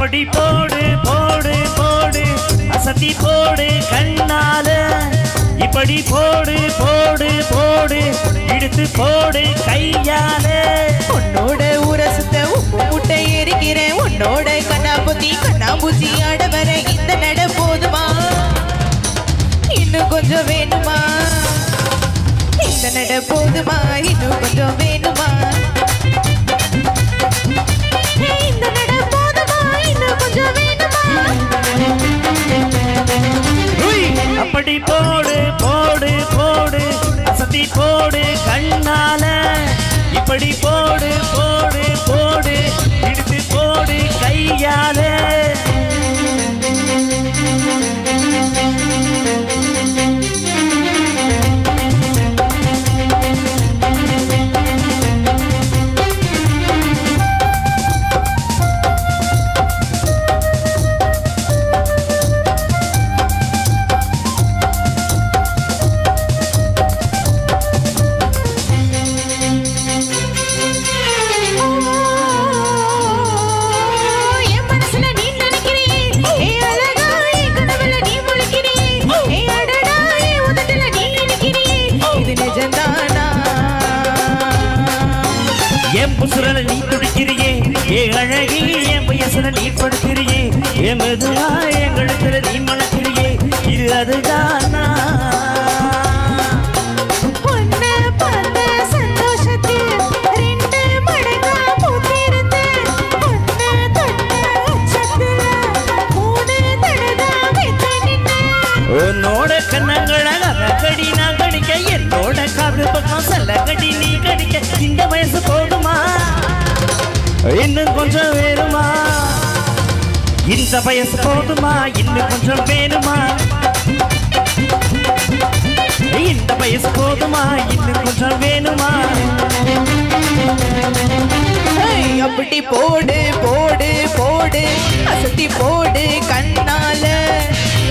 அப்படி போடு போடு போடு அசத்தி போடு கண்ணால இப்படி போடு போடு போடு இழுத்து போடு கையால உன்னோட உரசத்தை உப்பு முட்டை எரிக்கிறேன் உன்னோட கண்ணாம்பூச்சி ஆட வர இந்த நட போதுமா இன்னும் கொஞ்சம் வேணுமா இந்த நட போதுமா இன்னும் கொஞ்சம் வேணுமா இந்த நட போதுமா இன்னும் கொஞ்சம் வேணுமா அப்படி போடு போடு போடு அசத்தி போடு கண்ணால இப்படி போடு போடு போடு இழுத்து போடு கையால புசுரல நீ துடிக்கிறியே ஏ அழகி என் வயசுல நீ படுக்கிறியே என் மெதுவா எங்களுக்கு நீ மணக்கிறியே இது அதுதானா உன்னோட கண்ணங்கள கடி நான் கடிக்க என்னோட காது பக்கம் செல்ல கடி நீ கடிக்க இந்த வயசு போதுமா இன்னும் கொஞ்சம் வேணுமா இந்த வயசு போதுமா இன்னும் கொஞ்சம் வேணுமா இந்த வயசு போதுமா இன்னும் கொஞ்சம் வேணுமா அப்படி போடு போடு போடு அசத்தி போடு கண்ணால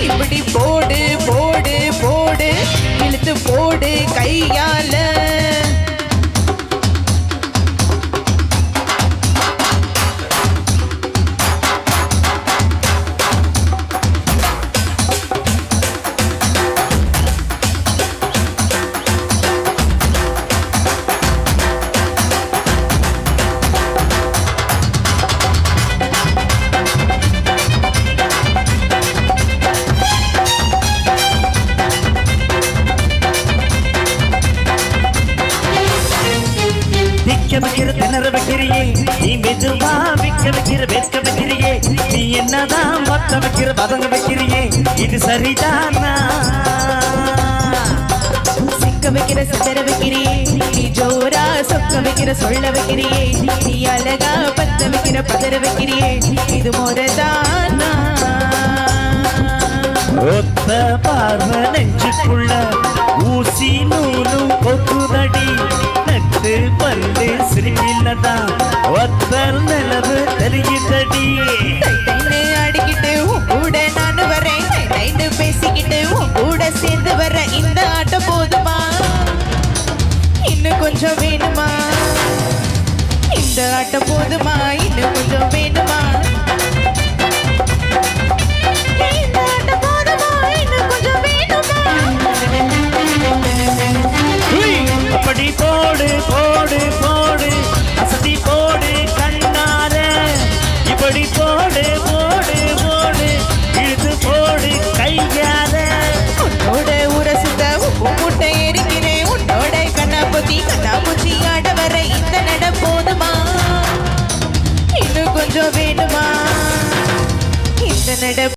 இப்படி போடு போடு போடு இழுத்து போடு கையால திணற வைக்கிறியே நீ மெதுவா விக்க வைக்கிற வெட்க வைக்கிறியே நீ என்னதான் மொத்த வைக்கிற பதங்க வைக்கிறியே இது சரிதானா சிக்க வைக்கிற சித்தர வைக்கிறியே நீ ஜோரா சொக்க வைக்கிற சொல்ல வைக்கிறியே நீ அழகா பத்த வைக்கிற பதற வைக்கிறியே இது முறைதானா ஒத்த பார்வை நெஞ்சுக்குள்ள ஊசி நூலும் கொக்குதடி நட்டு பல்லு சிரிப்பில்லதான் ஒத்தல் நிலவு தெரியுதடி அடிக்கிட்டு உன் கூட நான் வரேன் பேசிக்கிட்டு உன் கூட சேர்ந்து வர இந்த ஆட்டம் போதுமா இன்னும் கொஞ்சம் வேணுமா இந்த ஆட்டம் போதுமா இன்னும் கொஞ்சம் வேணுமா அப்படி போடு போடு போடு அசதி போடு கண்ணால இப்படி போடு போடு போடு இழுத்து போடு கையால உன்னோட உரசுத்த உப்பு முட்டை எரிக்கிறேன் உன்னோட கண்ணாம்பூச்சி ஆட வர இந்த நட போதுமா இன்னும் கொஞ்சம் வேணுமா இந்த நட